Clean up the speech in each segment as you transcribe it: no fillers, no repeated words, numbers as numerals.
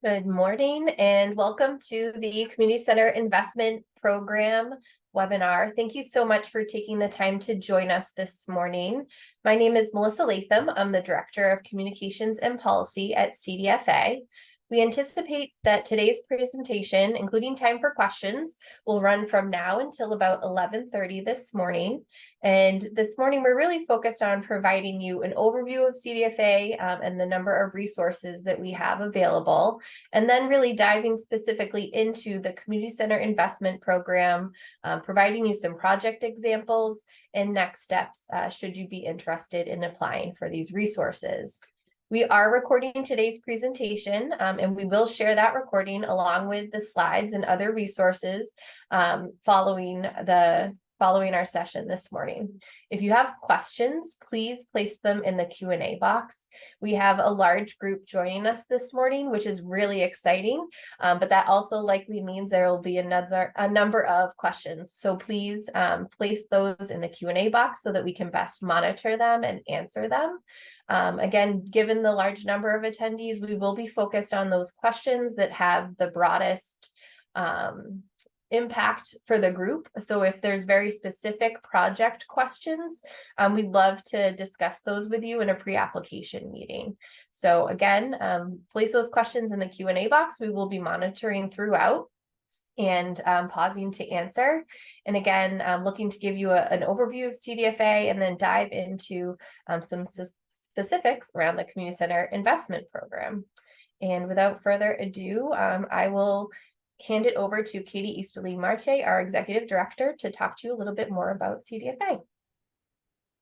Good morning and welcome to the Community Center Investment Program webinar. Thank you so much for taking the time to join us this morning. My name is Melissa Latham. I'm the Director of Communications and Policy at CDFA. We anticipate that today's presentation, including time for questions, will run from now until about 11:30 this morning. And this morning, we're really focused on providing you an overview of CDFA and the number of resources that we have available, and then really diving specifically into the Community Center Investment Program, providing you some project examples and next steps should you be interested in applying for these resources. We are recording today's presentation, and we will share that recording along with the slides and other resources following our session this morning. If you have questions, please place them in the Q&A box. We have a large group joining us this morning, which is really exciting, but that also likely means there will be a number of questions. So please place those in the Q&A box so that we can best monitor them and answer them. Again, given the large number of attendees, we will be focused on those questions that have the broadest impact for the group. So if there's very specific project questions, we'd love to discuss those with you in a pre-application meeting. So again, place those questions in the Q&A box. We will be monitoring throughout and pausing to answer. And again, looking to give you an overview of CDFA and then dive into some specifics around the Community Center Investment Program. And without further ado, I will hand it over to Katie Easterly Marte, our Executive Director, to talk to you a little bit more about CDFA.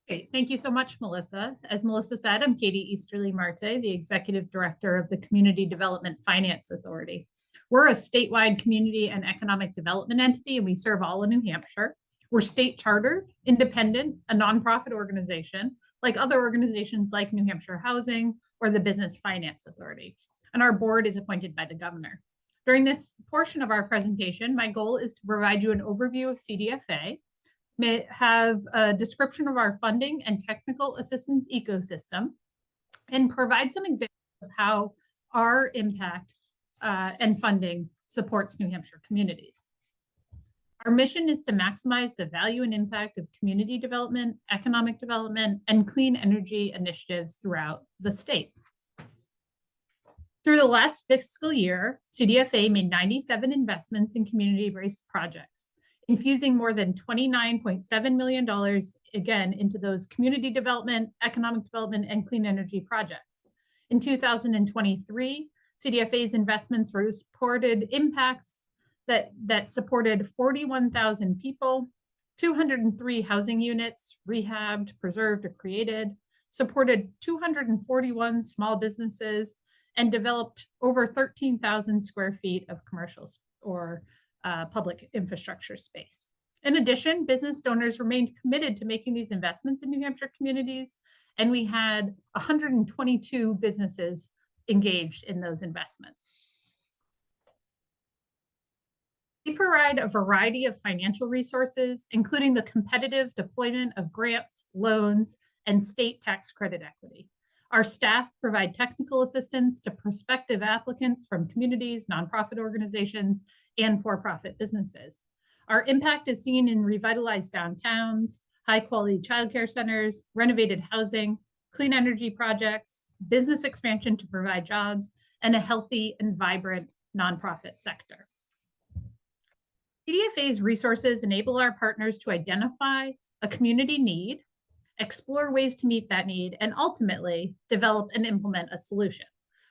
Great. Thank you so much, Melissa. As Melissa said, I'm Katie Easterly Marte, the Executive Director of the Community Development Finance Authority. We're a statewide community and economic development entity, and we serve all of New Hampshire. We're state chartered, independent, a nonprofit organization, like other organizations like New Hampshire Housing or the Business Finance Authority. And our board is appointed by the governor. During this portion of our presentation, my goal is to provide you an overview of CDFA, may have a description of our funding and technical assistance ecosystem, and provide some examples of how our impact and funding supports New Hampshire communities. Our mission is to maximize the value and impact of community development, economic development, and clean energy initiatives throughout the state. Through the last fiscal year, CDFA made 97 investments in community-based projects, infusing more than $29.7 million, again, into those community development, economic development, and clean energy projects. In 2023, CDFA's investments supported impacts that supported 41,000 people, 203 housing units, rehabbed, preserved, or created, supported 241 small businesses, and developed over 13,000 square feet of commercial or public infrastructure space. In addition, business donors remained committed to making these investments in New Hampshire communities, and we had 122 businesses engaged in those investments. We provide a variety of financial resources, including the competitive deployment of grants, loans, and state tax credit equity. Our staff provide technical assistance to prospective applicants from communities, nonprofit organizations, and for-profit businesses. Our impact is seen in revitalized downtowns, high-quality childcare centers, renovated housing, clean energy projects, business expansion to provide jobs, and a healthy and vibrant nonprofit sector. CDFA's resources enable our partners to identify a community need, explore ways to meet that need, and ultimately develop and implement a solution.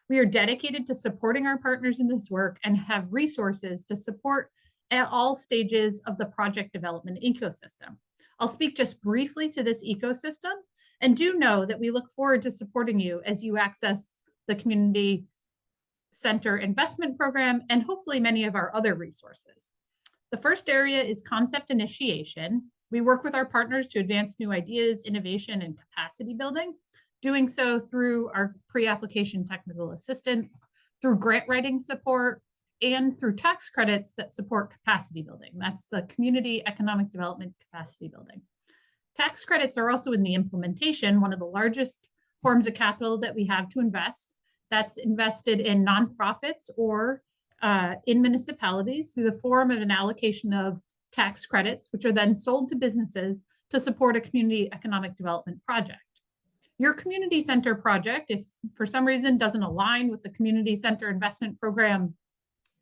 We are dedicated to supporting our partners in this work and have resources to support at all stages of the project development ecosystem. I'll speak just briefly to this ecosystem, and do know that we look forward to supporting you as you access the Community Center Investment Program and hopefully many of our other resources. The first area is concept initiation. We work with our partners to advance new ideas, innovation, and capacity building, doing so through our pre-application technical assistance, through grant writing support, and through tax credits that support capacity building. That's the community economic development capacity building. Tax credits are also in the implementation, one of the largest forms of capital that we have to invest that's invested in nonprofits or in municipalities through the form of an allocation of tax credits, which are then sold to businesses to support a community economic development project. Your community center project, if for some reason doesn't align with the community center investment program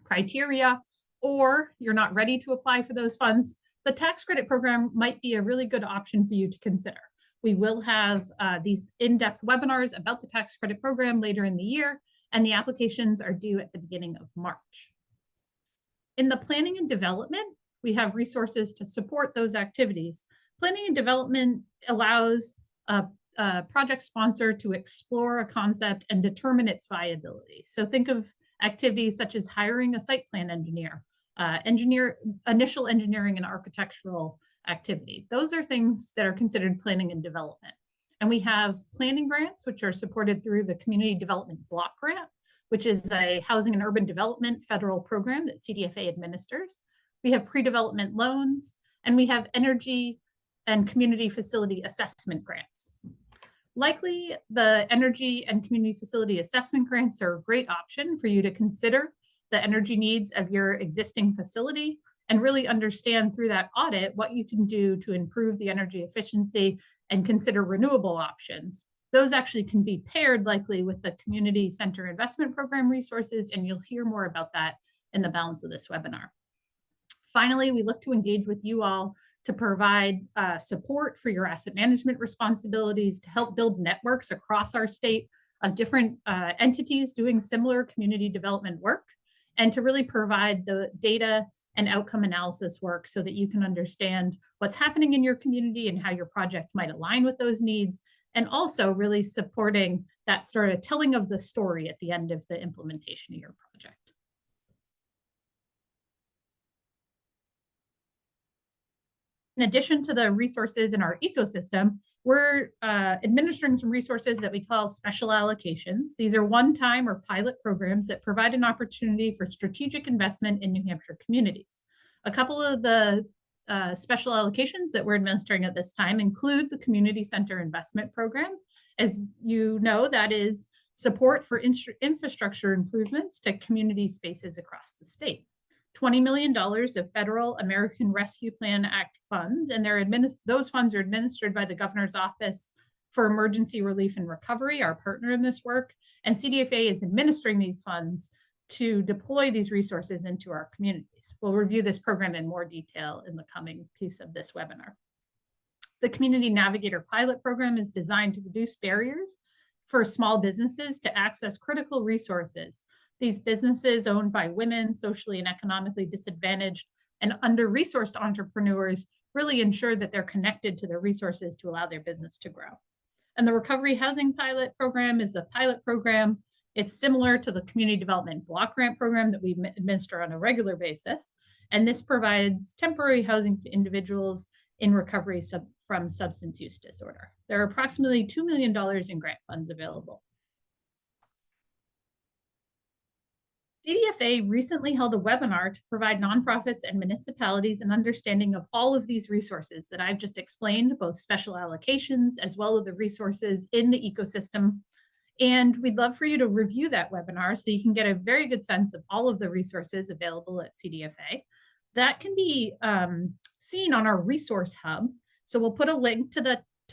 criteria, or you're not ready to apply for those funds, the tax credit program might be a really good option for you to consider. We will have these in-depth webinars about the tax credit program later in the year, and the applications are due at the beginning of March. In the planning and development, we have resources to support those activities. Planning and development allows a project sponsor to explore a concept and determine its viability. So think of activities such as hiring a site plan engineer, initial engineering and architectural activity. Those are things that are considered planning and development. And we have planning grants, which are supported through the Community Development Block Grant, which is a housing and urban development federal program that CDFA administers. We have pre-development loans, and we have energy and community facility assessment grants. Likely, the energy and community facility assessment grants are a great option for you to consider the energy needs of your existing facility and really understand through that audit what you can do to improve the energy efficiency and consider renewable options. Those actually can be paired likely with the Community Center Investment Program resources, and you'll hear more about that in the balance of this webinar. Finally, we look to engage with you all to provide support for your asset management responsibilities, to help build networks across our state of different entities doing similar community development work, and to really provide the data and outcome analysis work so that you can understand what's happening in your community and how your project might align with those needs, and also really supporting that sort of telling of the story at the end of the implementation of your project. In addition to the resources in our ecosystem, we're administering some resources that we call special allocations. These are one-time or pilot programs that provide an opportunity for strategic investment in New Hampshire communities. A couple of the special allocations that we're administering at this time include the Community Center Investment Program. As you know, that is support for infrastructure improvements to community spaces across the state. $20 million of federal American Rescue Plan Act funds, and those funds are administered by the Governor's Office for Emergency Relief and Recovery, our partner in this work, and CDFA is administering these funds to deploy these resources into our communities. We'll review this program in more detail in the coming piece of this webinar. The Community Navigator Pilot Program is designed to reduce barriers for small businesses to access critical resources. These businesses owned by women, socially and economically disadvantaged, and under-resourced entrepreneurs really ensure that they're connected to the resources to allow their business to grow. And the Recovery Housing Pilot Program is a pilot program. It's similar to the Community Development Block Grant Program that we administer on a regular basis. And this provides temporary housing to individuals in recovery from substance use disorder. There are approximately $2 million in grant funds available. CDFA recently held a webinar to provide nonprofits and municipalities an understanding of all of these resources that I've just explained, both special allocations as well as the resources in the ecosystem. And we'd love for you to review that webinar so you can get a very good sense of all of the resources available at CDFA. That can be seen on our resource hub. So we'll put a link to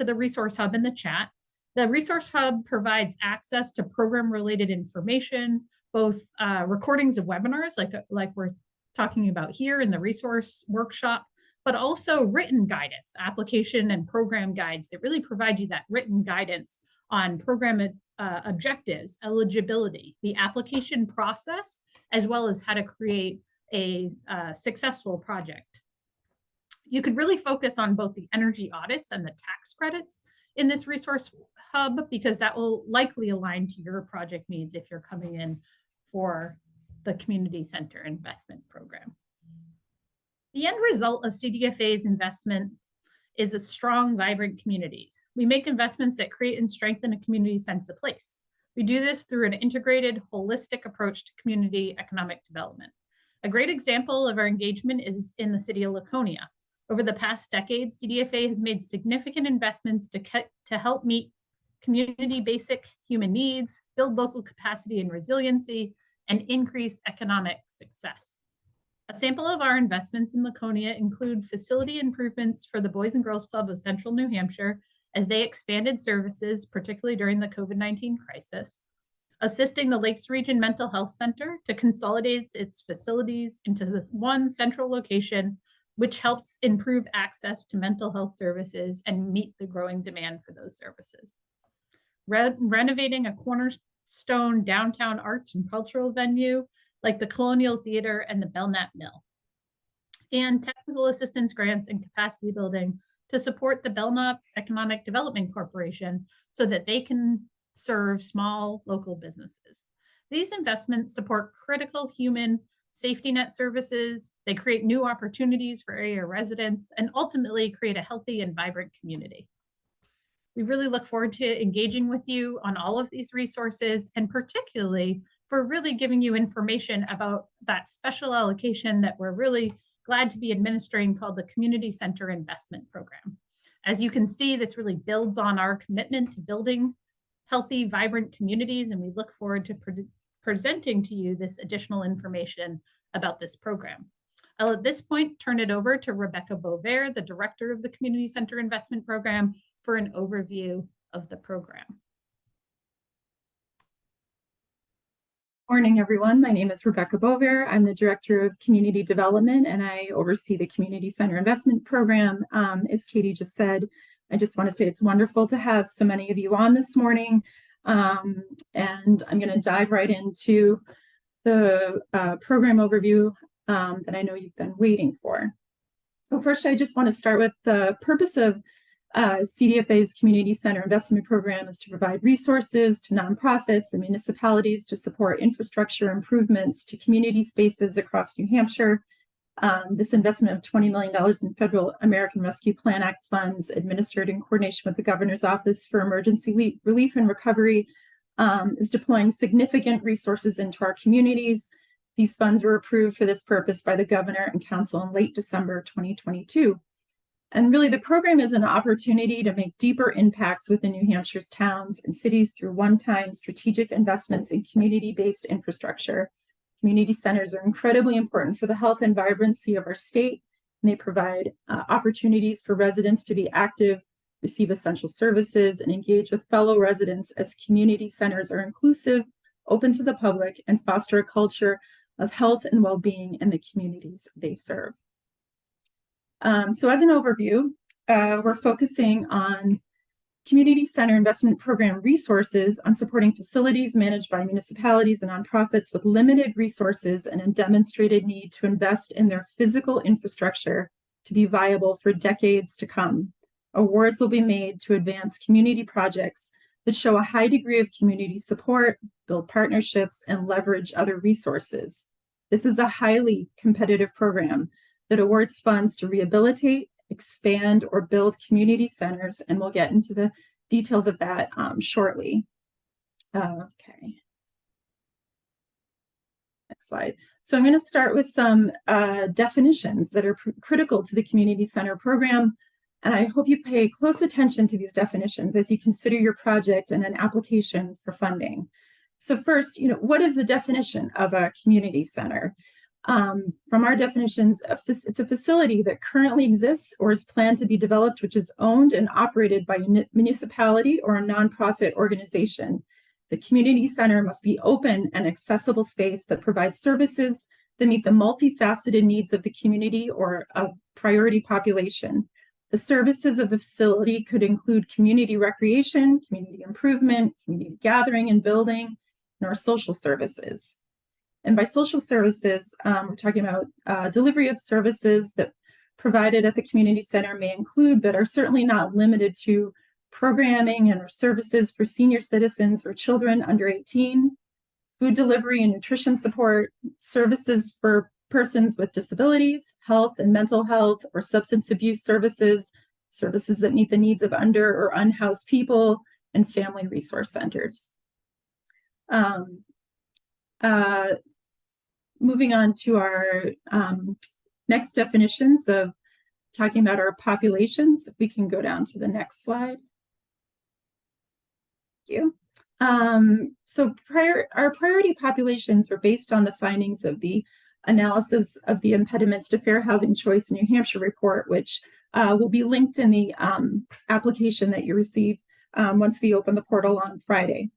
the resource hub in the chat. The resource hub provides access to program related information, both recordings of webinars like we're talking about here in the resource workshop, but also written guidance, application and program guides that really provide you that written guidance on program objectives, eligibility, the application process, as well as how to create a successful project. You could really focus on both the energy audits and the tax credits in this resource hub, because that will likely align to your project needs if you're coming in for the Community Center Investment Program. The end result of CDFA's investment is a strong, vibrant communities. We make investments that create and strengthen a community sense of place. We do this through an integrated, holistic approach to community economic development. A great example of our engagement is in the city of Laconia. Over the past decade, CDFA has made significant investments to help meet community basic human needs, build local capacity and resiliency, and increase economic success. A sample of our investments in Laconia include facility improvements for the Boys and Girls Club of Central New Hampshire as they expanded services, particularly during the COVID-19 crisis, assisting the Lakes Region Mental Health Center to consolidate its facilities into one central location, which helps improve access to mental health services and meet the growing demand for those services. Renovating a cornerstone downtown arts and cultural venue like the Colonial Theater and the Belknap Mill, and technical assistance grants and capacity building to support the Belknap Economic Development Corporation so that they can serve small local businesses. These investments support critical human safety net services. They create new opportunities for area residents and ultimately create a healthy and vibrant community. We really look forward to engaging with you on all of these resources, and particularly for really giving you information about that special allocation that we're really glad to be administering called the Community Center Investment Program. As you can see, this really builds on our commitment to building healthy, vibrant communities, and we look forward to presenting to you this additional information about this program. I'll at this point turn it over to Rebecca Bovair, the Director of the Community Center Investment Program, for an overview of the program. Morning, everyone. My name is Rebecca Bovair. I'm the Director of Community Development, and I oversee the Community Center Investment Program. As Katie just said, I just want to say it's wonderful to have so many of you on this morning. And I'm going to dive right into the program overview that I know you've been waiting for. So first, I just want to start with the purpose of CDFA's Community Center Investment Program is to provide resources to nonprofits and municipalities to support infrastructure improvements to community spaces across New Hampshire. This investment of $20 million in federal American Rescue Plan Act funds administered in coordination with the Governor's Office for Emergency Relief and Recovery is deploying significant resources into our communities. These funds were approved for this purpose by the Governor and Council in late December 2022. And really, the program is an opportunity to make deeper impacts within New Hampshire's towns and cities through one-time strategic investments in community-based infrastructure. Community centers are incredibly important for the health and vibrancy of our state, and they provide opportunities for residents to be active, receive essential services, and engage with fellow residents as community centers are inclusive, open to the public, and foster a culture of health and well-being in the communities they serve. So as an overview, we're focusing on Community Center Investment Program resources on supporting facilities managed by municipalities and nonprofits with limited resources and a demonstrated need to invest in their physical infrastructure to be viable for decades to come. Awards will be made to advance community projects that show a high degree of community support, build partnerships, and leverage other resources. This is a highly competitive program that awards funds to rehabilitate, expand, or build community centers, and we'll get into the details of that shortly. Okay. Next slide. So I'm going to start with some definitions that are critical to the community center program, and I hope you pay close attention to these definitions as you consider your project and an application for funding. So first, what is the definition of a community center? From our definitions, it's a facility that currently exists or is planned to be developed, which is owned and operated by a municipality or a nonprofit organization. The community center must be open and accessible space that provides services that meet the multifaceted needs of the community or a priority population. The services of a facility could include community recreation, community improvement, community gathering and building, and our social services. And by social services, we're talking about delivery of services that provided at the community center may include, but are certainly not limited to, programming and services for senior citizens or children under 18, food delivery and nutrition support, services for persons with disabilities, health and mental health or substance abuse services, services that meet the needs of under or unhoused people, and family resource centers. Moving on to our next definitions of talking about our populations, if we can go down to the next slide. you. Our priority populations are based on the findings of the analysis of the impediments to fair housing choice in New Hampshire report, which will be linked in the application that you receive once we open the portal on Friday.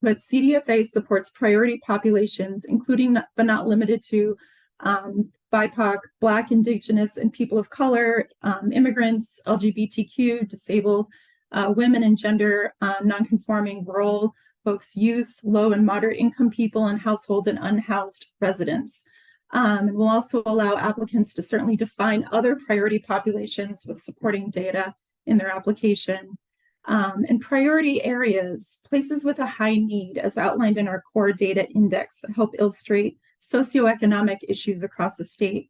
But CDFA supports priority populations, including but not limited to BIPOC, Black, Indigenous, and people of color, immigrants, LGBTQ, disabled, women and gender nonconforming, rural folks, youth, low and moderate income people, and households and unhoused residents. And we'll also allow applicants to certainly define other priority populations with supporting data in their application. And priority areas, places with a high need, as outlined in our core data index that help illustrate socioeconomic issues across the state.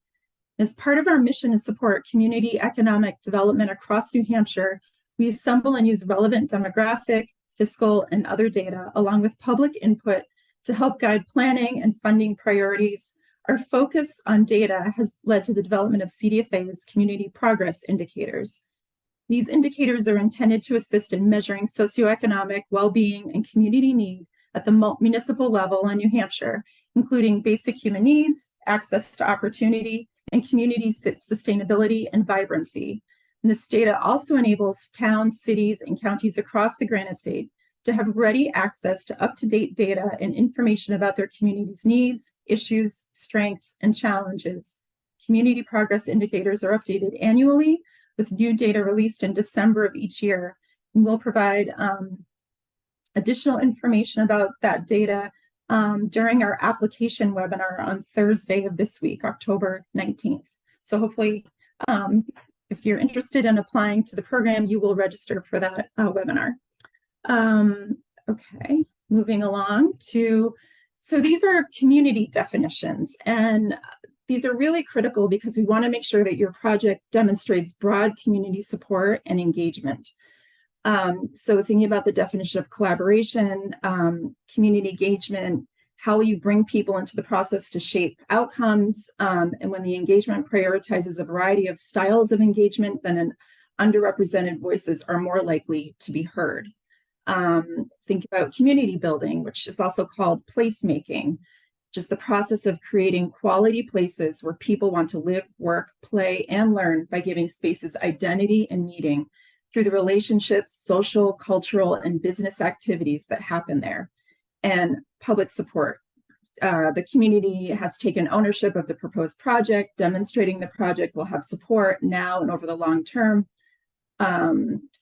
As part of our mission to support community economic development across New Hampshire, we assemble and use relevant demographic, fiscal, and other data, along with public input to help guide planning and funding priorities. Our focus on data has led to the development of CDFA's community progress indicators. These indicators are intended to assist in measuring socioeconomic well-being and community need at the municipal level in New Hampshire, including basic human needs, access to opportunity, and community sustainability and vibrancy. And this data also enables towns, cities, and counties across the Granite State to have ready access to up-to-date data and information about their community's needs, issues, strengths, and challenges. Community progress indicators are updated annually, with new data released in December of each year. And we'll provide additional information about that data during our application webinar on Thursday of this week, October 19th. So hopefully, if you're interested in applying to the program, you will register for that webinar. Okay, moving along to, so these are community definitions, and these are really critical because we want to make sure that your project demonstrates broad community support and engagement. So thinking about the definition of collaboration, community engagement, how will you bring people into the process to shape outcomes? And when the engagement prioritizes a variety of styles of engagement, then underrepresented voices are more likely to be heard. Think about community building, which is also called placemaking, just the process of creating quality places where people want to live, work, play, and learn by giving spaces identity and meaning through the relationships, social, cultural, and business activities that happen there. And public support. The community has taken ownership of the proposed project, demonstrating the project will have support now and over the long term.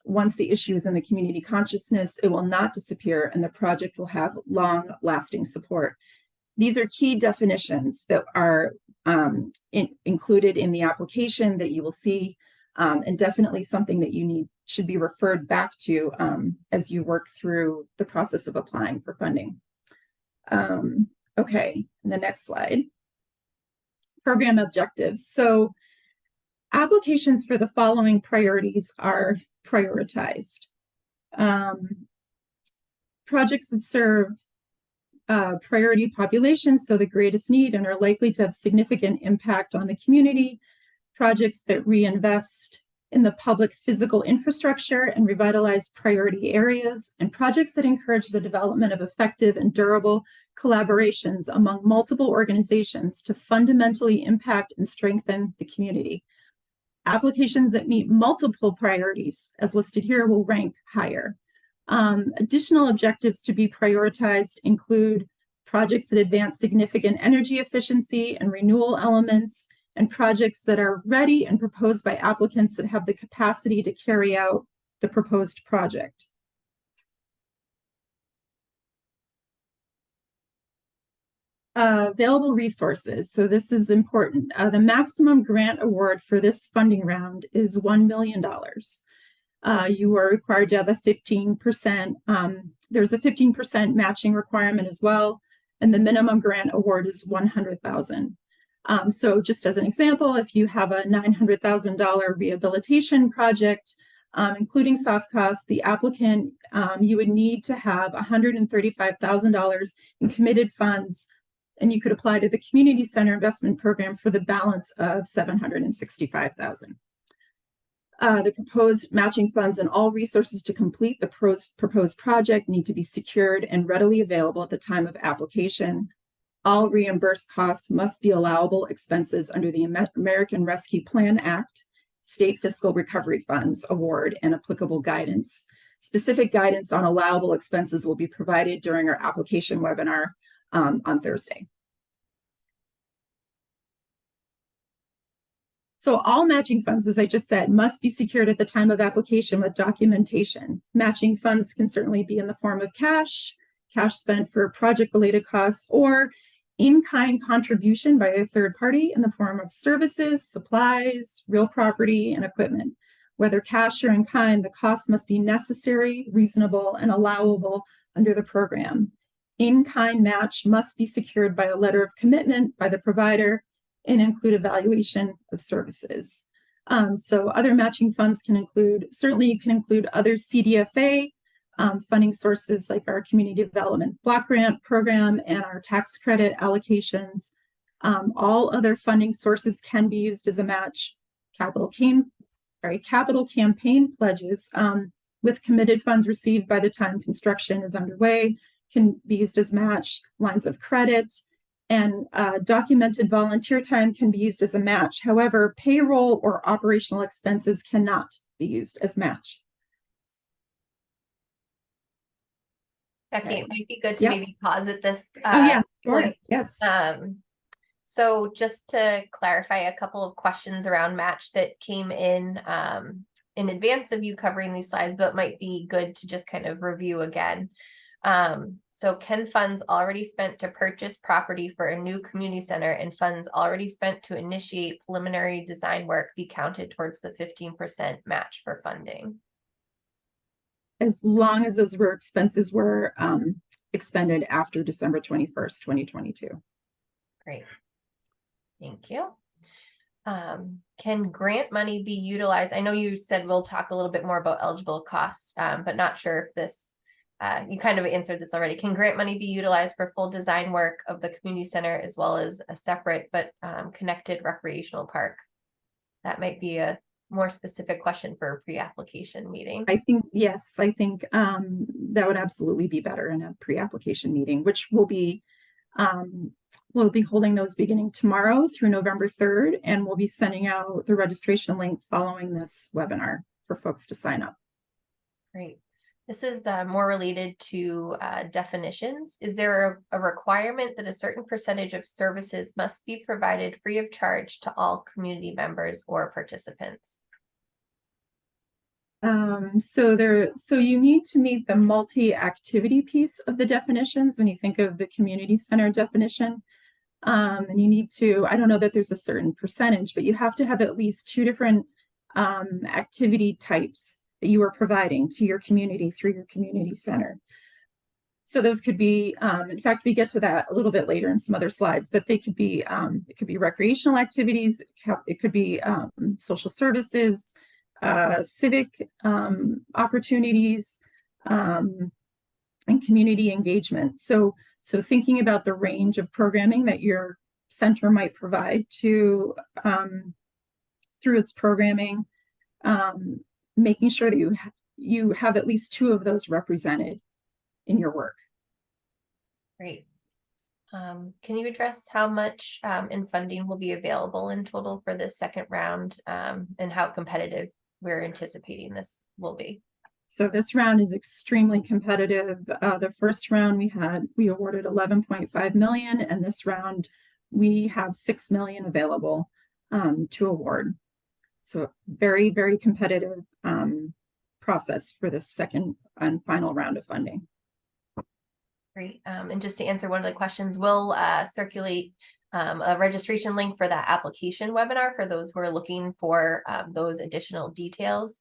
Once the issue is in the community consciousness, it will not disappear and the project will have long-lasting support. These are key definitions that are included in the application that you will see, and definitely something that you should be referred back to as you work through the process of applying for funding. Okay, the next slide. Program objectives. So applications for the following priorities are prioritized. Projects that serve priority populations, so the greatest need and are likely to have significant impact on the community. Projects that reinvest in the public physical infrastructure and revitalize priority areas, and projects that encourage the development of effective and durable collaborations among multiple organizations to fundamentally impact and strengthen the community. Applications that meet multiple priorities, as listed here, will rank higher. Additional objectives to be prioritized include projects that advance significant energy efficiency and renewal elements, and projects that are ready and proposed by applicants that have the capacity to carry out the proposed project. Available resources. So this is important. The maximum grant award for this funding round is $1 million. You are required to have a 15%, there's a 15% matching requirement as well, and the minimum grant award is $100,000. So just as an example, if you have a $900,000 rehabilitation project, including soft costs, the applicant, you would need to have $135,000 in committed funds, and you could apply to the Community Center Investment Program for the balance of $765,000. The proposed matching funds and all resources to complete the proposed project need to be secured and readily available at the time of application. All reimbursed costs must be allowable expenses under the American Rescue Plan Act, State Fiscal Recovery Funds Award, and applicable guidance. Specific guidance on allowable expenses will be provided during our application webinar on Thursday. So all matching funds, as I just said, must be secured at the time of application with documentation. Matching funds can certainly be in the form of cash spent for project-related costs, or in-kind contribution by a third party in the form of services, supplies, real property, and equipment. Whether cash or in kind, the costs must be necessary, reasonable, and allowable under the program. In-kind match must be secured by a letter of commitment by the provider and include evaluation of services. So other matching funds can include, certainly you can include other CDFA funding sources like our community development block grant program and our tax credit allocations. All other funding sources can be used as a match. Capital campaign pledges with committed funds received by the time construction is underway can be used as match. Lines of credit and documented volunteer time can be used as a match. However, payroll or operational expenses cannot be used as match. Becky, it might be good to maybe pause at this. Sure. Yes. So just to clarify a couple of questions around match that came in advance of you covering these slides, but might be good to just kind of review again. So can funds already spent to purchase property for a new community center and funds already spent to initiate preliminary design work be counted towards the 15% match for funding? As long as those expenses were expended after December 21st, 2022. Great. Thank you. Can grant money be utilized? I know you said we'll talk a little bit more about eligible costs, but not sure if this, you kind of answered this already. Can grant money be utilized for full design work of the community center as well as a separate but connected recreational park? That might be a more specific question for a pre-application meeting. I think, yes, I think that would absolutely be better in a pre-application meeting, which will be, we'll be holding those beginning tomorrow through November 3rd, and we'll be sending out the registration link following this webinar for folks to sign up. Great. This is more related to definitions. Is there a requirement that a certain percentage of services must be provided free of charge to all community members or participants? So you need to meet the multi-activity piece of the definitions when you think of the community center definition. And you need to, I don't know that there's a certain percentage, but you have to have at least 2 different activity types that you are providing to your community through your community center. So those could be, in fact, we get to that a little bit later in some other slides, but they could be, it could be recreational activities, it could be social services, civic opportunities, and community engagement. So thinking about the range of programming that your center might provide to through its programming, making sure that you have at least 2 of those represented in your work. Great. Can you address how much in funding will be available in total for this second round and how competitive we're anticipating this will be? So this round is extremely competitive. The first round we awarded 11.5 million, and this round we have 6 million available to award. So very, very competitive process for this second and final round of funding. Great. And just to answer one of the questions, we'll circulate a registration link for that application webinar for those who are looking for those additional details.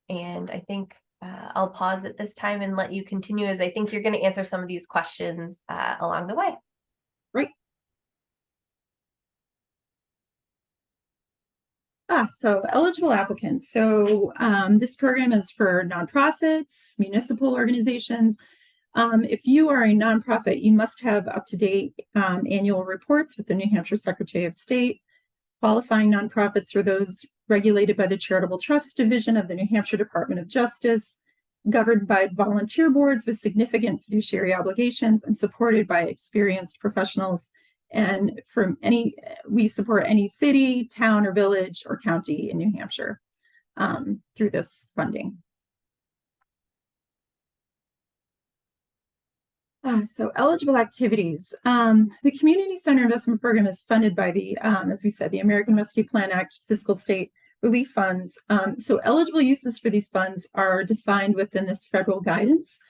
And I think I'll pause at this time and let you continue, as I think you're going to answer some of these questions along the way. Great. So eligible applicants. So this program is for nonprofits, municipal organizations. If you are a nonprofit, you must have up-to-date annual reports with the New Hampshire Secretary of State. Qualifying nonprofits are those regulated by the Charitable Trust Division of the New Hampshire Department of Justice, governed by volunteer boards with significant fiduciary obligations, and supported by experienced professionals. And we support any city, town, or village or county in New Hampshire through this funding. So eligible activities. The Community Center Investment Program is funded by the, as we said, the American Rescue Plan Act fiscal state relief funds. So eligible uses for these funds are defined within this federal guidance,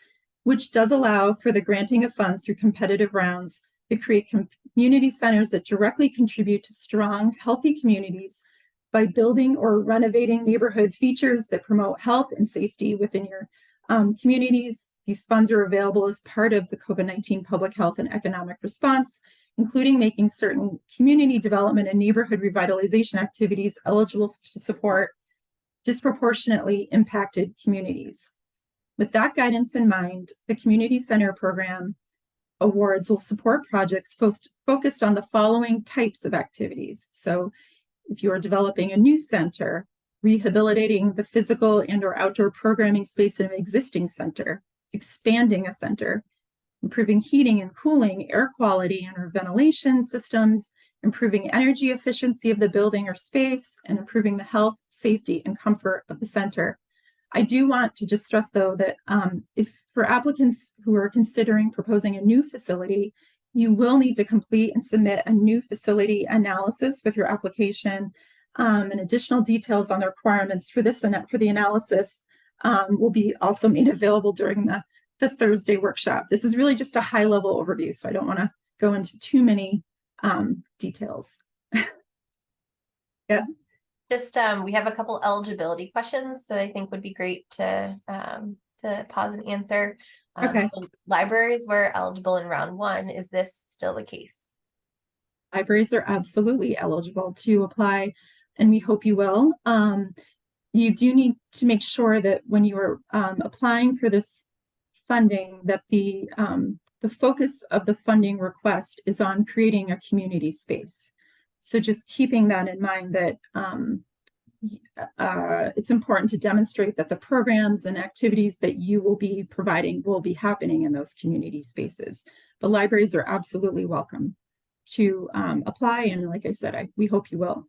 which does allow for the granting of funds through competitive rounds to create community centers that directly contribute to strong, healthy communities by building or renovating neighborhood features that promote health and safety within your communities. These funds are available as part of the COVID-19 public health and economic response, including making certain community development and neighborhood revitalization activities eligible to support disproportionately impacted communities. With that guidance in mind, the Community Center Program awards will support projects focused on the following types of activities. So if you are developing a new center, rehabilitating the physical and/or outdoor programming space in an existing center, expanding a center, improving heating and cooling, air quality and or ventilation systems, improving energy efficiency of the building or space, and improving the health, safety, and comfort of the center. I do want to just stress, though, that if for applicants who are considering proposing a new facility, you will need to complete and submit a new facility analysis with your application, and additional details on the requirements for this and for the analysis will be also made available during the Thursday workshop. This is really just a high-level overview, so I don't want to go into too many details. Yeah. Just we have a couple eligibility questions that I think would be great to pause and answer. Okay. So libraries were eligible in round one. Is this still the case? Libraries are absolutely eligible to apply, and we hope you will. You do need to make sure that when you are applying for this funding, that the focus of the funding request is on creating a community space. So just keeping that in mind, that it's important to demonstrate that the programs and activities that you will be providing will be happening in those community spaces. But libraries are absolutely welcome to apply, and like I said, we hope you will.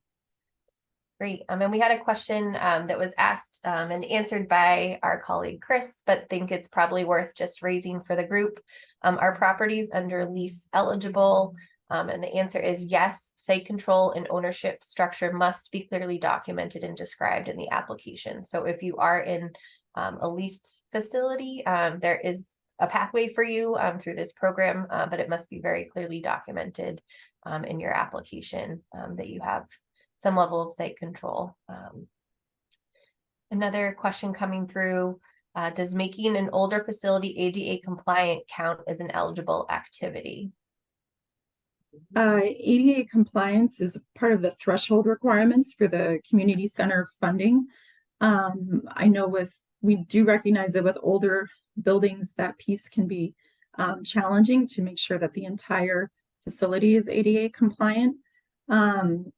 Great. And we had a question that was asked and answered by our colleague Chris, but think it's probably worth just raising for the group. Are properties under lease eligible? And the answer is yes. Site control and ownership structure must be clearly documented and described in the application. So if you are in a leased facility, there is a pathway for you through this program, but it must be very clearly documented in your application that you have some level of site control. Another question coming through, does making an older facility ADA compliant count as an eligible activity? ADA compliance is part of the threshold requirements for the community center funding. I know we do recognize that with older buildings, that piece can be challenging to make sure that the entire facility is ADA compliant.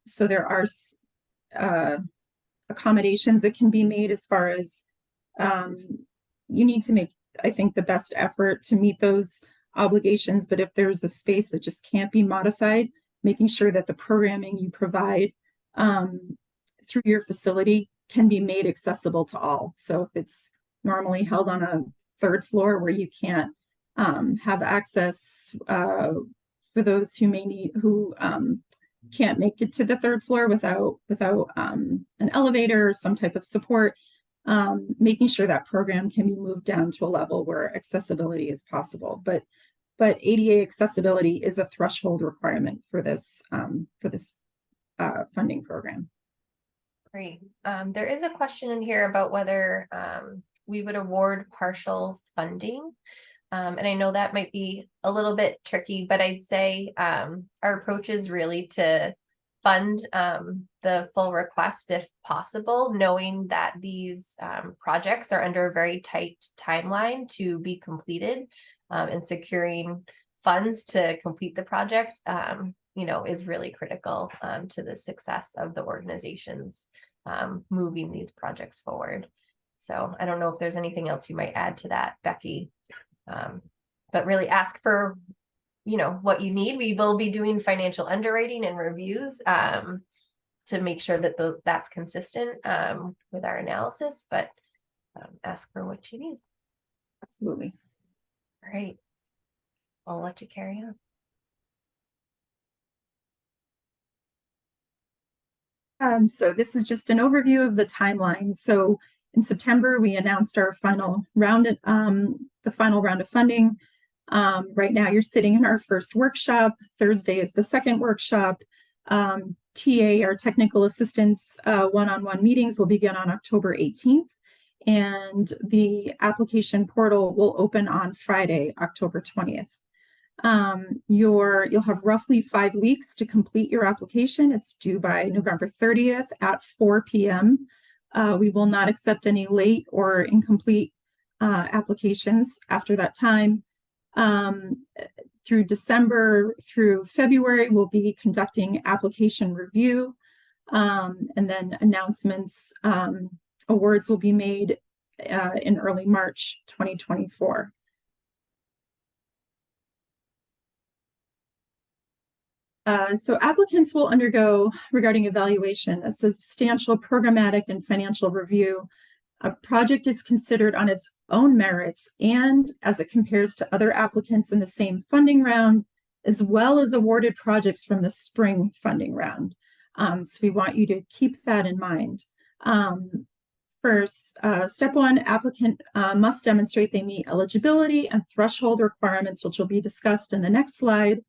So there are accommodations that can be made as far as you need to make, I think, the best effort to meet those obligations. But if there's a space that just can't be modified, making sure that the programming you provide through your facility can be made accessible to all. So if it's normally held on a third floor where you can't have access for those who can't make it to the third floor without an elevator or some type of support, making sure that program can be moved down to a level where accessibility is possible. But ADA accessibility is a threshold requirement for this funding program. Great. There is a question in here about whether we would award partial funding. And I know that might be a little bit tricky, but I'd say our approach is really to fund the full request if possible, knowing that these projects are under a very tight timeline to be completed, and securing funds to complete the project, is really critical to the success of the organizations moving these projects forward. So I don't know if there's anything else you might add to that, Becky. But really ask for, what you need. We will be doing financial underwriting and reviews to make sure that that's consistent with our analysis, but ask for what you need. Absolutely. All right. I'll let you carry on. So this is just an overview of the timeline. So in September, we announced our final round, the final round of funding. Right now, you're sitting in our first workshop. Thursday is the second workshop. TA, our technical assistance one-on-one meetings will begin on October 18th. And the application portal will open on Friday, October 20th. You'll have roughly 5 weeks to complete your application. It's due by November 30th at 4 p.m. We will not accept any late or incomplete applications after that time. Through December through February, we'll be conducting application review, and then announcements, awards will be made in early March 2024. So applicants will undergo, regarding evaluation, a substantial programmatic and financial review. A project is considered on its own merits and as it compares to other applicants in the same funding round, as well as awarded projects from the spring funding round. So we want you to keep that in mind. First, step one, applicant must demonstrate they meet eligibility and threshold requirements, which will be discussed in the next slide.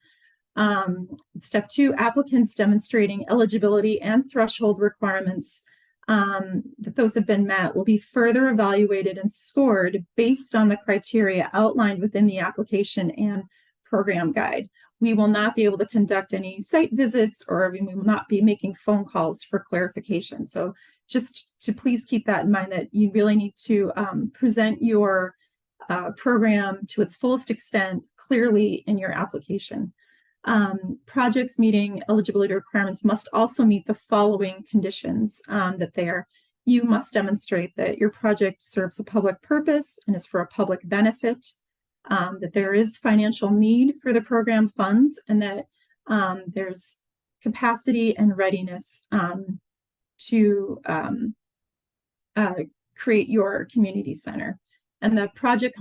Step two, applicants demonstrating eligibility and threshold requirements that those have been met will be further evaluated and scored based on the criteria outlined within the application and program guide. We will not be able to conduct any site visits, or we will not be making phone calls for clarification. So just to please keep that in mind, that you really need to present your program to its fullest extent clearly in your application. Projects meeting eligibility requirements must also meet the following conditions, you must demonstrate that your project serves a public purpose and is for a public benefit, that there is financial need for the program funds, and that there's capacity and readiness to create your community center. And the project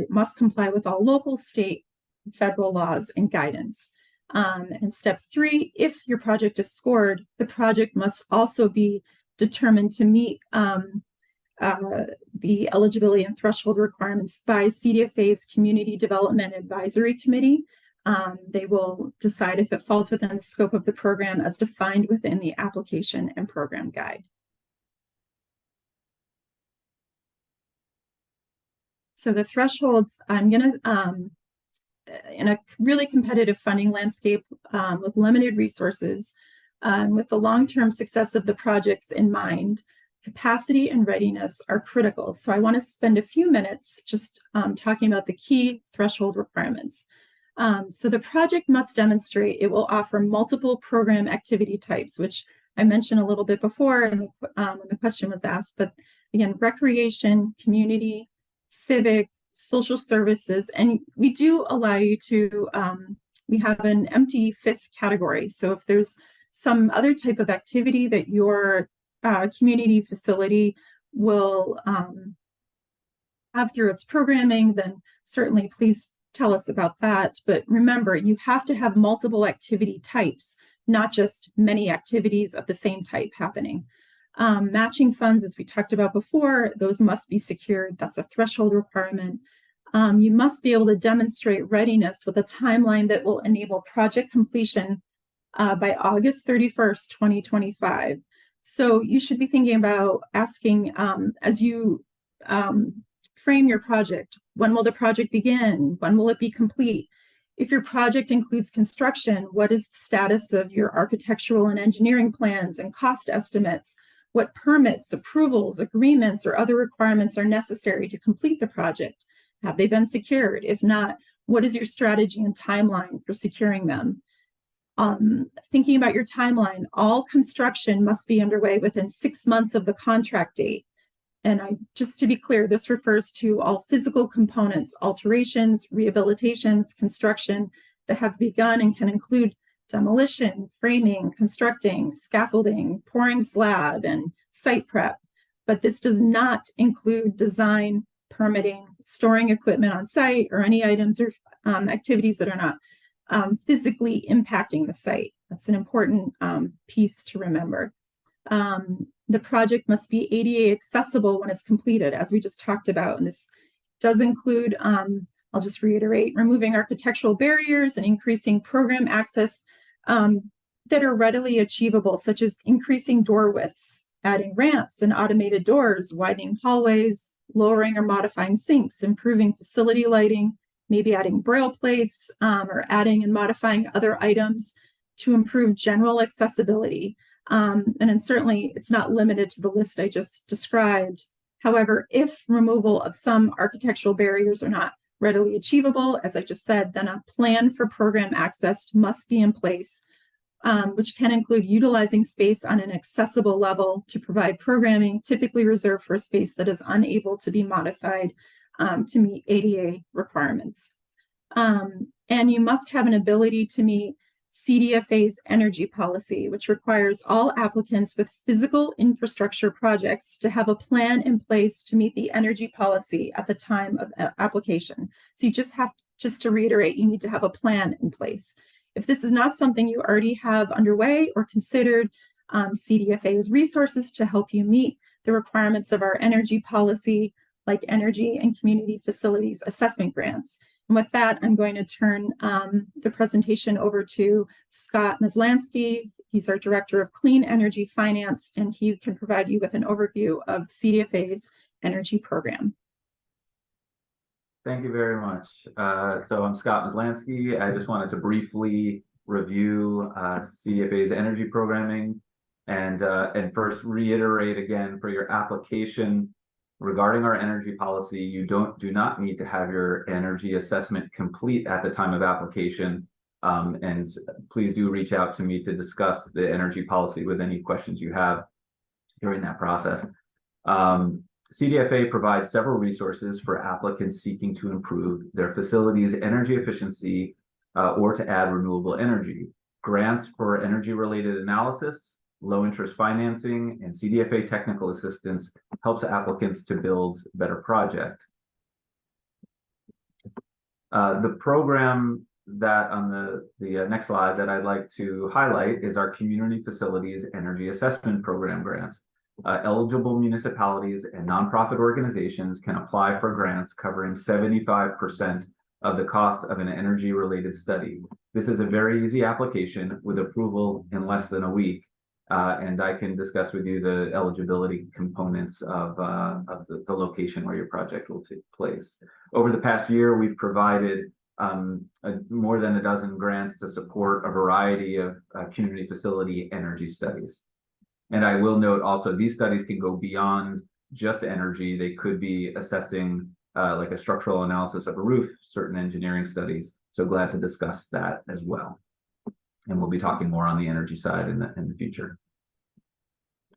must comply with all local, state, federal laws and guidance. And step three, if your project is scored, the project must also be determined to meet the eligibility and threshold requirements by CDFA's Community Development Advisory Committee. They will decide if it falls within the scope of the program as defined within the application and program guide. So the thresholds, I'm going to, in a really competitive funding landscape with limited resources, with the long-term success of the projects in mind, capacity and readiness are critical. So I want to spend a few minutes just talking about the key threshold requirements. So the project must demonstrate it will offer multiple program activity types, which I mentioned a little bit before when the question was asked, but again, recreation, community, civic, social services, and we do allow you to, we have an empty fifth category. So if there's some other type of activity that your community facility will have through its programming, then certainly please tell us about that. But remember, you have to have multiple activity types, not just many activities of the same type happening. Matching funds, as we talked about before, those must be secured. That's a threshold requirement. You must be able to demonstrate readiness with a timeline that will enable project completion by August 31st, 2025. So you should be thinking about asking, as you frame your project, when will the project begin? When will it be complete? If your project includes construction, what is the status of your architectural and engineering plans and cost estimates? What permits, approvals, agreements, or other requirements are necessary to complete the project? Have they been secured? If not, what is your strategy and timeline for securing them? Thinking about your timeline, all construction must be underway within 6 months of the contract date. And just to be clear, this refers to all physical components, alterations, rehabilitations, construction that have begun and can include demolition, framing, constructing, scaffolding, pouring slab, and site prep. But this does not include design, permitting, storing equipment on site, or any items or activities that are not physically impacting the site. That's an important piece to remember. The project must be ADA accessible when it's completed, as we just talked about. And this does include, I'll just reiterate, removing architectural barriers and increasing program access that are readily achievable, such as increasing door widths, adding ramps and automated doors, widening hallways, lowering or modifying sinks, improving facility lighting, maybe adding braille plates, or adding and modifying other items to improve general accessibility. And then certainly it's not limited to the list I just described. However, if removal of some architectural barriers are not readily achievable, as I just said, then a plan for program access must be in place, which can include utilizing space on an accessible level to provide programming typically reserved for a space that is unable to be modified to meet ADA requirements. And you must have an ability to meet CDFA's energy policy, which requires all applicants with physical infrastructure projects to have a plan in place to meet the energy policy at the time of application. So you just to reiterate, you need to have a plan in place. If this is not something you already have underway or considered, CDFA has resources to help you meet the requirements of our energy policy, like energy and community facilities assessment grants. And with that, I'm going to turn the presentation over to Scott Maslansky. He's our Director of Clean Energy Finance, and he can provide you with an overview of CDFA's energy program. Thank you very much. So I'm Scott Maslansky. I just wanted to briefly review CDFA's energy programming and first reiterate again, for your application regarding our energy policy, you do not need to have your energy assessment complete at the time of application. And please do reach out to me to discuss the energy policy with any questions you have during that process. CDFA provides several resources for applicants seeking to improve their facilities' energy efficiency or to add renewable energy. Grants for energy-related analysis, low-interest financing, and CDFA technical assistance helps applicants to build better projects. The program that on the next slide that I'd like to highlight is our Community Facilities Energy Assessment Program grants. Eligible municipalities and nonprofit organizations can apply for grants covering 75% of the cost of an energy-related study. This is a very easy application with approval in less than a week. And I can discuss with you the eligibility components of the location where your project will take place. Over the past year, we've provided more than a dozen grants to support a variety of community facility energy studies. And I will note also, these studies can go beyond just energy. They could be assessing like a structural analysis of a roof, certain engineering studies. So glad to discuss that as well. And we'll be talking more on the energy side in the future.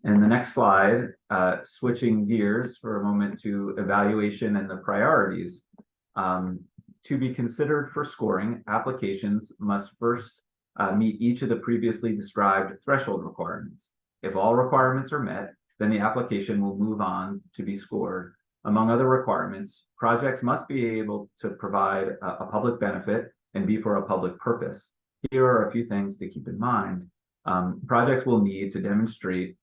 And the next slide, switching gears for a moment to evaluation and the priorities. To be considered for scoring, applications must first meet each of the previously described threshold requirements. If all requirements are met, then the application will move on to be scored. Among other requirements, projects must be able to provide a public benefit and be for a public purpose. Here are a few things to keep in mind. Projects will need to demonstrate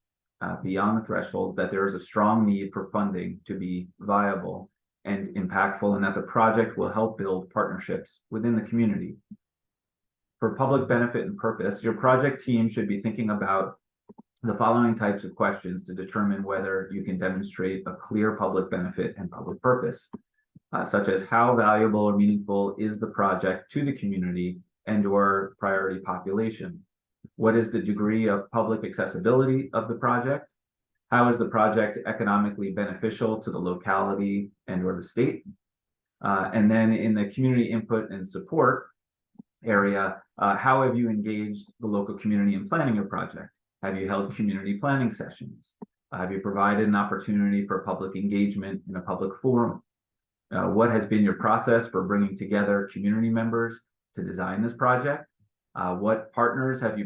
beyond the threshold that there is a strong need for funding to be viable and impactful, and that the project will help build partnerships within the community. For public benefit and purpose, your project team should be thinking about the following types of questions to determine whether you can demonstrate a clear public benefit and public purpose, such as how valuable or meaningful is the project to the community and or priority population? What is the degree of public accessibility of the project? How is the project economically beneficial to the locality and or the state? And then in the community input and support, area, how have you engaged the local community in planning your project? Have you held community planning sessions? Have you provided an opportunity for public engagement in a public forum? What has been your process for bringing together community members to design this project? What partners have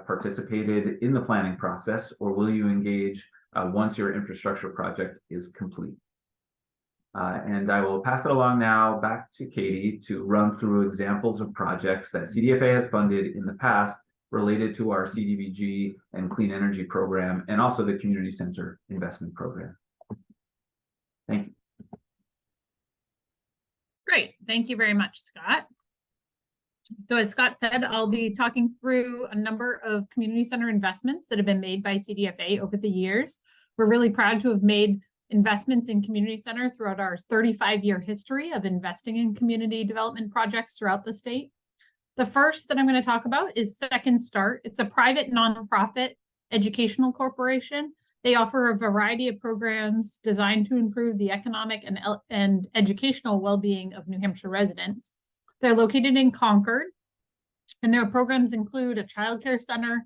participated in the planning process, or will you engage once your infrastructure project is complete? And I will pass it along now back to Katie to run through examples of projects that CDFA has funded in the past related to our CDBG and clean energy program, and also the community center investment program. Thank you. Great. Thank you very much, Scott. So as Scott said, I'll be talking through a number of community center investments that have been made by CDFA over the years. We're really proud to have made investments in community center throughout our 35-year history of investing in community development projects throughout the state. The first that I'm going to talk about is Second Start. It's a private nonprofit educational corporation. They offer a variety of programs designed to improve the economic and educational well-being of New Hampshire residents. They're located in Concord, and their programs include a childcare center,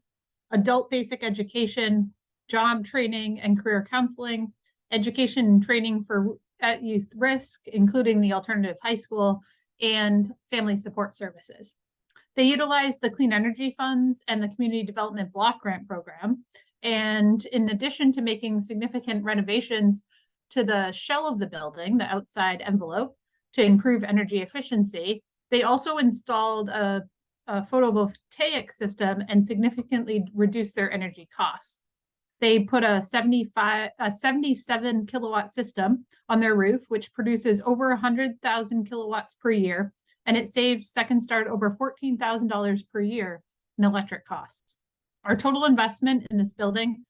adult basic education, job training and career counseling, education and training for at youth risk, including the alternative high school, and family support services. They utilize the clean energy funds and the community development block grant program. And in addition to making significant renovations to the shell of the building, the outside envelope, to improve energy efficiency, they also installed a photovoltaic system and significantly reduced their energy costs. They put a 77 kilowatt system on their roof, which produces over 100,000 kilowatts per year, and it saved Second Start over $14,000 per year in electric costs. Our total investment in this building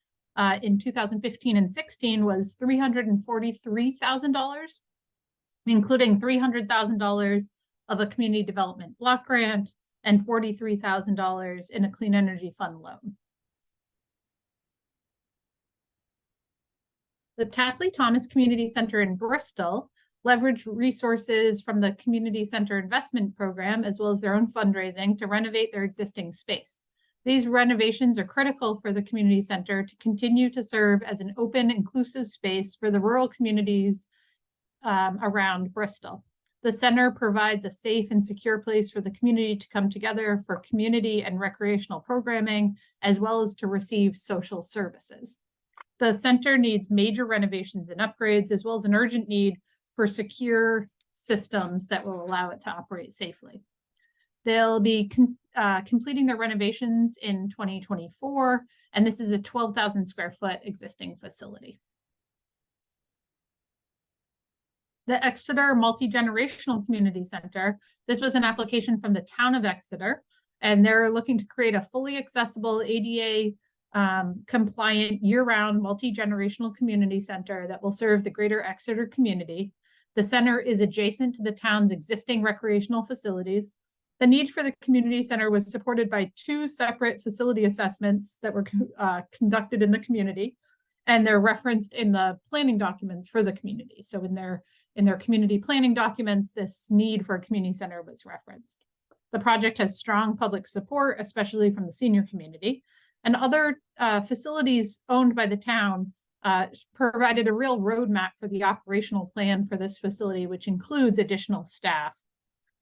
in 2015 and 16 was $343,000, including $300,000 of a community development block grant and $43,000 in a clean energy fund loan. The Tapley Thomas Community Center in Bristol leveraged resources from the Community Center Investment Program, as well as their own fundraising, to renovate their existing space. These renovations are critical for the community center to continue to serve as an open, inclusive space for the rural communities around Bristol. The center provides a safe and secure place for the community to come together for community and recreational programming, as well as to receive social services. The center needs major renovations and upgrades, as well as an urgent need for secure systems that will allow it to operate safely. They'll be completing their renovations in 2024, and this is a 12,000 square foot existing facility. The Exeter Multi-Generational Community Center, this was an application from the town of Exeter, and they're looking to create a fully accessible ADA compliant year-round multi-generational community center that will serve the greater Exeter community. The center is adjacent to the town's existing recreational facilities. The need for the community center was supported by 2 separate facility assessments that were conducted in the community, and they're referenced in the planning documents for the community. So in their community planning documents, this need for a community center was referenced. The project has strong public support, especially from the senior community, and other facilities owned by the town provided a real roadmap for the operational plan for this facility, which includes additional staff.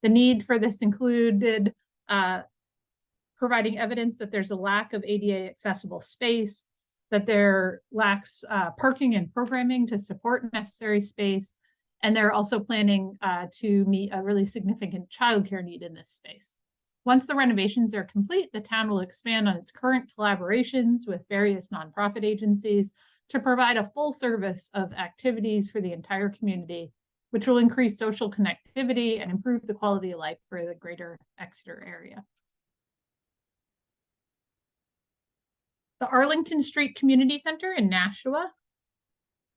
The need for this included providing evidence that there's a lack of ADA accessible space, that there lacks parking and programming to support necessary space, and they're also planning to meet a really significant childcare need in this space. Once the renovations are complete, the town will expand on its current collaborations with various nonprofit agencies to provide a full service of activities for the entire community, which will increase social connectivity and improve the quality of life for the greater Exeter area. The Arlington Street Community Center in Nashua.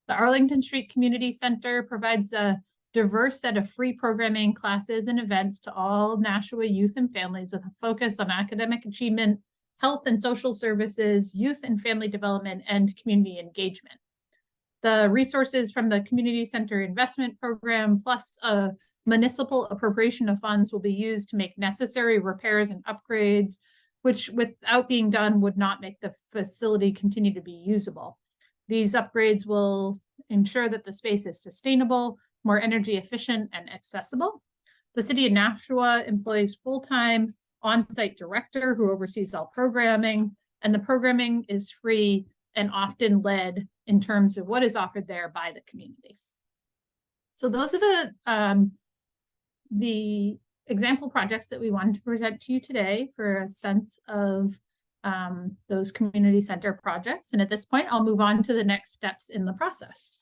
The Arlington Street Community Center provides a diverse set of free programming, classes, and events to all Nashua youth and families with a focus on academic achievement, health and social services, youth and family development, and community engagement. The resources from the Community Center Investment Program, plus municipal appropriation of funds will be used to make necessary repairs and upgrades, which without being done would not make the facility continue to be usable. These upgrades will ensure that the space is sustainable, more energy efficient, and accessible. The City of Nashua employs full-time on-site director who oversees all programming, and the programming is free and often led in terms of what is offered there by the community. So those are the example projects that we wanted to present to you today for a sense of those community center projects. And at this point, I'll move on to the next steps in the process.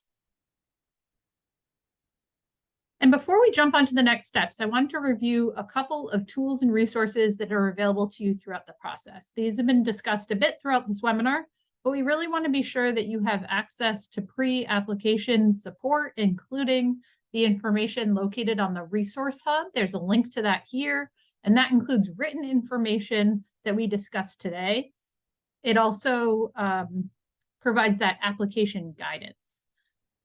And before we jump onto the next steps, I want to review a couple of tools and resources that are available to you throughout the process. These have been discussed a bit throughout this webinar, but we really want to be sure that you have access to pre-application support, including the information located on the resource hub. There's a link to that here, and that includes written information that we discussed today. It also provides that application guidance.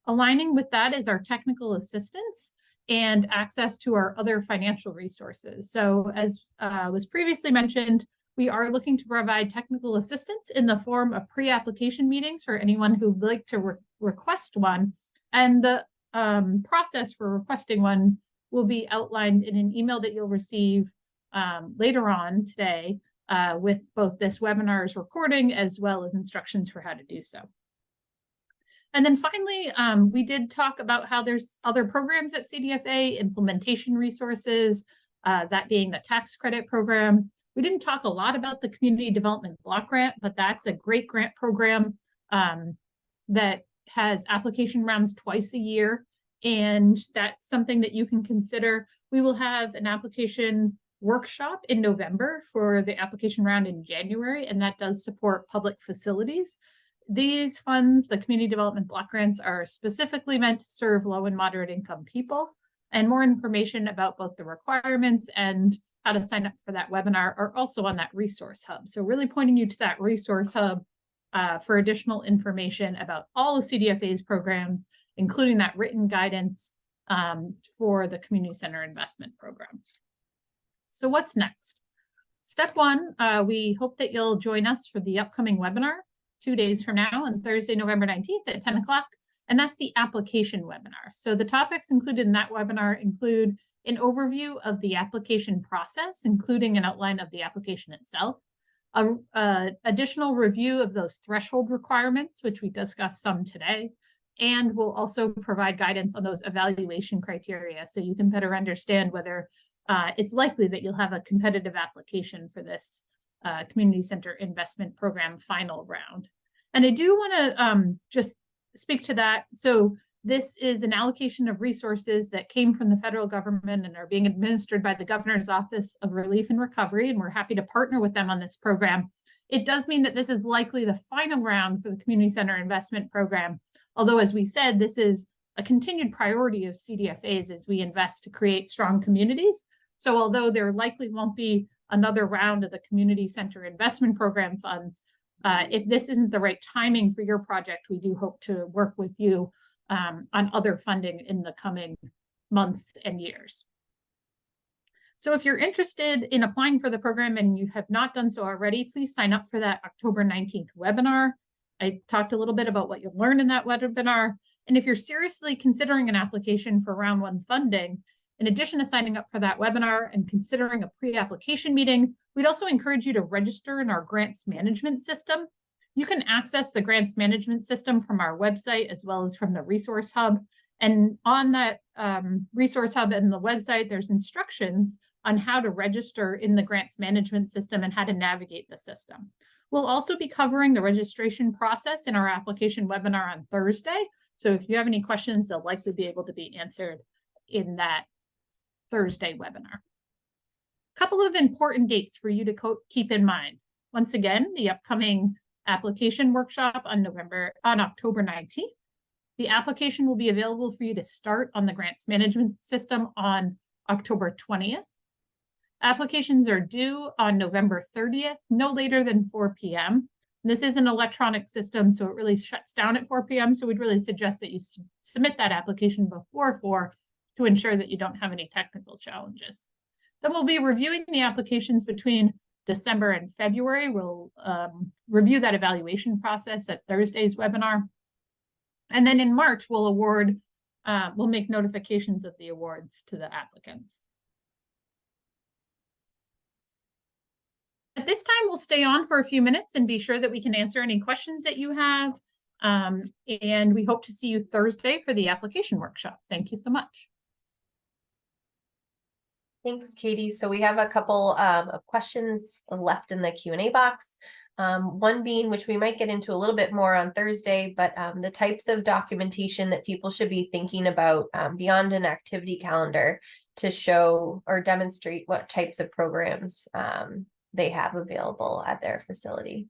Aligning with that is our technical assistance and access to our other financial resources. So as was previously mentioned, we are looking to provide technical assistance in the form of pre-application meetings for anyone who'd like to request one. And the process for requesting one will be outlined in an email that you'll receive later on today with both this webinar's recording as well as instructions for how to do so. And then finally, we did talk about how there's other programs at CDFA, implementation resources, that being the tax credit program. We didn't talk a lot about the community development block grant, but that's a great grant program that has application rounds twice a year. And that's something that you can consider. We will have an application workshop in November for the application round in January, and that does support public facilities. These funds, the community development block grants, are specifically meant to serve low and moderate income people. And more information about both the requirements and how to sign up for that webinar are also on that resource hub. So really pointing you to that resource hub for additional information about all of CDFA's programs, including that written guidance for the community center investment program. So what's next? Step one, we hope that you'll join us for the upcoming webinar 2 days from now on Thursday, November 19th at 10 o'clock. And that's the application webinar. So the topics included in that webinar include an overview of the application process, including an outline of the application itself, additional review of those threshold requirements, which we discussed some today, and we'll also provide guidance on those evaluation criteria so you can better understand whether it's likely that you'll have a competitive application for this community center investment program final round. And I do want to just speak to that. So this is an allocation of resources that came from the federal government and are being administered by the Governor's Office of Relief and Recovery, and we're happy to partner with them on this program. It does mean that this is likely the final round for the community center investment program, although as we said, this is a continued priority of CDFA's as we invest to create strong communities. So although there likely won't be another round of the community center investment program funds, if this isn't the right timing for your project, we do hope to work with you on other funding in the coming months and years. So if you're interested in applying for the program and you have not done so already, please sign up for that October 19th webinar. I talked a little bit about what you'll learn in that webinar. And if you're seriously considering an application for round one funding, in addition to signing up for that webinar and considering a pre-application meeting, we'd also encourage you to register in our grants management system. You can access the grants management system from our website as well as from the resource hub. And on that resource hub and the website, there's instructions on how to register in the grants management system and how to navigate the system. We'll also be covering the registration process in our application webinar on Thursday. So if you have any questions, they'll likely be able to be answered in that Thursday webinar. A couple of important dates for you to keep in mind. Once again, the upcoming application workshop on October 19th. The application will be available for you to start on the grants management system on October 20th. Applications are due on November 30th, no later than 4 p.m. This is an electronic system, so it really shuts down at 4 p.m. So we'd really suggest that you submit that application before 4 to ensure that you don't have any technical challenges. Then we'll be reviewing the applications between December and February. We'll review that evaluation process at Thursday's webinar. And then in March, we'll make notifications of the awards to the applicants. At this time, we'll stay on for a few minutes and be sure that we can answer any questions that you have. And we hope to see you Thursday for the application workshop. Thank you so much. Thanks, Katie. So we have a couple of questions left in the Q&A box. One being, which we might get into a little bit more on Thursday, but the types of documentation that people should be thinking about beyond an activity calendar to show or demonstrate what types of programs they have available at their facility.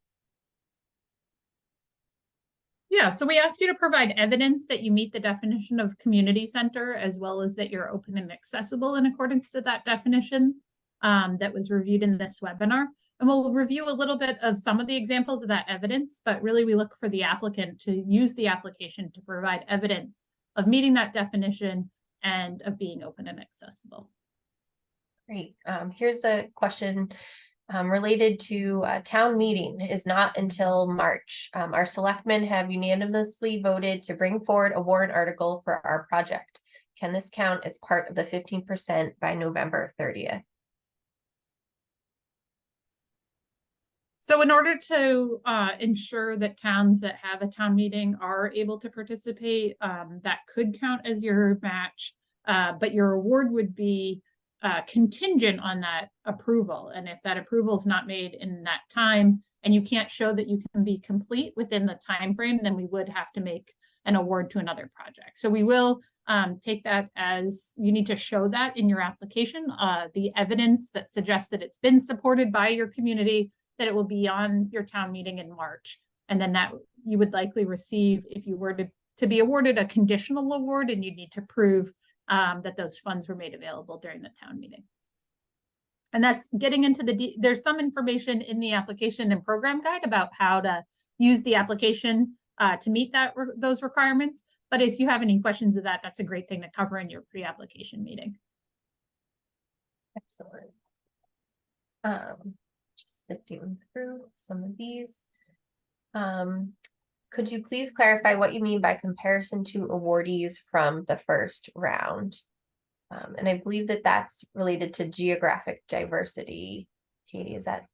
Yeah, so we ask you to provide evidence that you meet the definition of community center, as well as that you're open and accessible in accordance to that definition that was reviewed in this webinar. And we'll review a little bit of some of the examples of that evidence, but really we look for the applicant to use the application to provide evidence of meeting that definition and of being open and accessible. Great. Here's a question related to town meeting is not until March. Our selectmen have unanimously voted to bring forward a warrant article for our project. Can this count as part of the 15% by November 30th? So in order to ensure that towns that have a town meeting are able to participate, that could count as your match, but your award would be contingent on that approval. And if that approval is not made in that time and you can't show that you can be complete within the time frame, then we would have to make an award to another project. So we will take that as you need to show that in your application, the evidence that suggests that it's been supported by your community, that it will be on your town meeting in March. And then that you would likely receive, if you were to be awarded a conditional award, and you'd need to prove that those funds were made available during the town meeting. And that's getting into there's some information in the application and program guide about how to use the application to meet those requirements. But if you have any questions of that, that's a great thing to cover in your pre-application meeting. Excellent. Just sifting through some of these. Could you please clarify what you mean by comparison to awardees from the first round? And I believe that that's related to geographic diversity. Katie, is that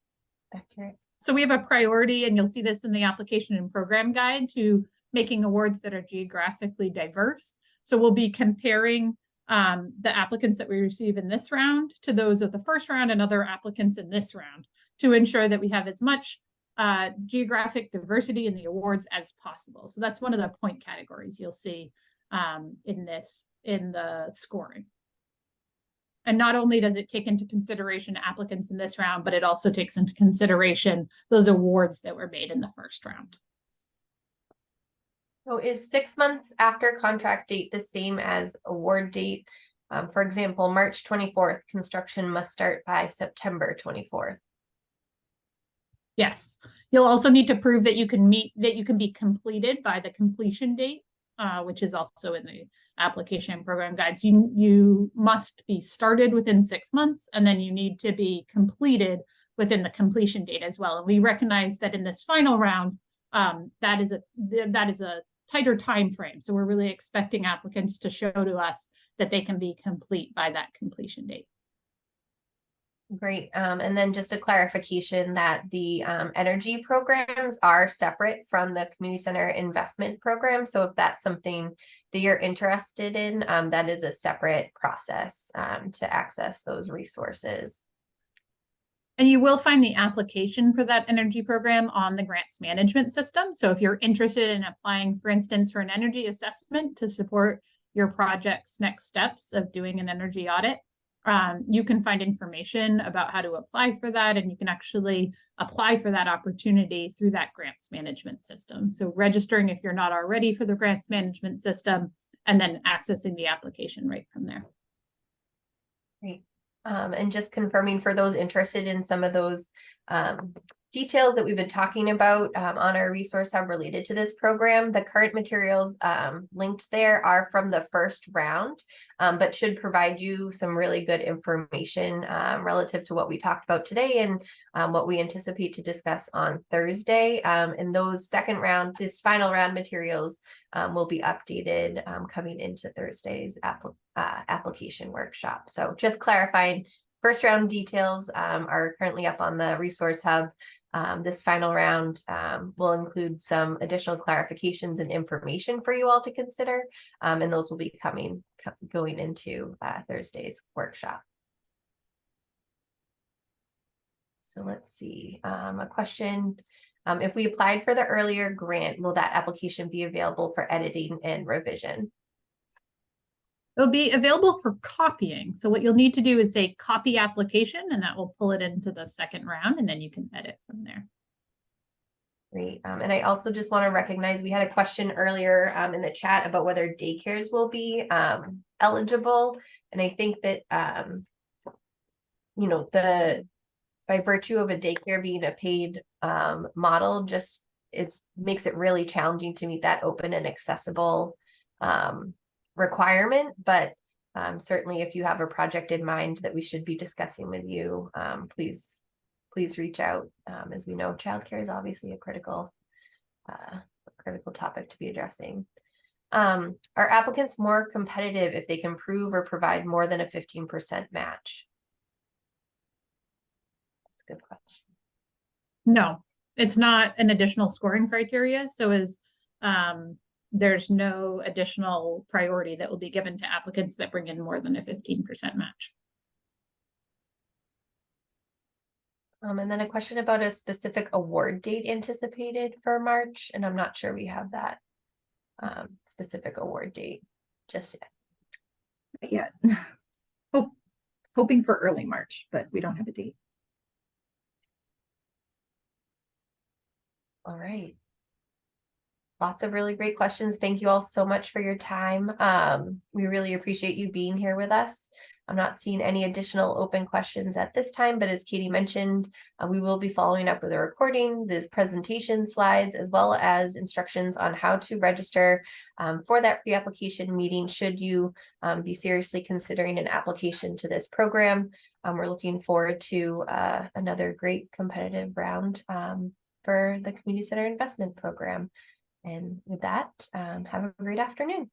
accurate? So we have a priority, and you'll see this in the application and program guide, to making awards that are geographically diverse. So we'll be comparing the applicants that we receive in this round to those of the first round and other applicants in this round to ensure that we have as much geographic diversity in the awards as possible. So that's one of the point categories you'll see in the scoring. And not only does it take into consideration applicants in this round, but it also takes into consideration those awards that were made in the first round. So is 6 months after contract date the same as award date? For example, March 24th, construction must start by September 24th. Yes, you'll also need to prove that you can be completed by the completion date, which is also in the application and program guides. You must be started within 6 months, and then you need to be completed within the completion date as well. And we recognize that in this final round, that is a tighter time frame. So we're really expecting applicants to show to us that they can be complete by that completion date. Great. And then just a clarification that the energy programs are separate from the community center investment program. So if that's something that you're interested in, that is a separate process to access those resources. And you will find the application for that energy program on the grants management system. So if you're interested in applying, for instance, for an energy assessment to support your project's next steps of doing an energy audit, you can find information about how to apply for that, and you can actually apply for that opportunity through that grants management system. So registering if you're not already for the grants management system, and then accessing the application right from there. Great. And just confirming for those interested in some of those details that we've been talking about on our resource hub related to this program. The current materials linked there are from the first round, but should provide you some really good information relative to what we talked about today and what we anticipate to discuss on Thursday. And those this final round materials will be updated coming into Thursday's application workshop. So just clarifying, first round details are currently up on the resource hub. This final round will include some additional clarifications and information for you all to consider, and those will be going into Thursday's workshop. So let's see, a question. If we applied for the earlier grant, will that application be available for editing and revision? It'll be available for copying. So what you'll need to do is say copy application, and that will pull it into the second round, and then you can edit from there. Great. And I also just want to recognize we had a question earlier in the chat about whether daycares will be eligible. And I think that, you know, by virtue of a daycare being a paid model, just makes it really challenging to meet that open and accessible requirement. But certainly if you have a project in mind that we should be discussing with you, please reach out. As we know, childcare is obviously a critical topic to be addressing. Are applicants more competitive if they can prove or provide more than a 15% match? That's a good question. No, it's not an additional scoring criteria. So there's no additional priority that will be given to applicants that bring in more than a 15% match. And then a question about a specific award date anticipated for March, and I'm not sure we have that specific award date just yet. Not yet. Hoping for early March, but we don't have a date. All right. Lots of really great questions. Thank you all so much for your time. We really appreciate you being here with us. I'm not seeing any additional open questions at this time, but as Katie mentioned, we will be following up with a recording, the presentation slides, as well as instructions on how to register for that pre-application meeting should you be seriously considering an application to this program. We're looking forward to another great competitive round for the Community Center Investment Program. And with that, have a great afternoon.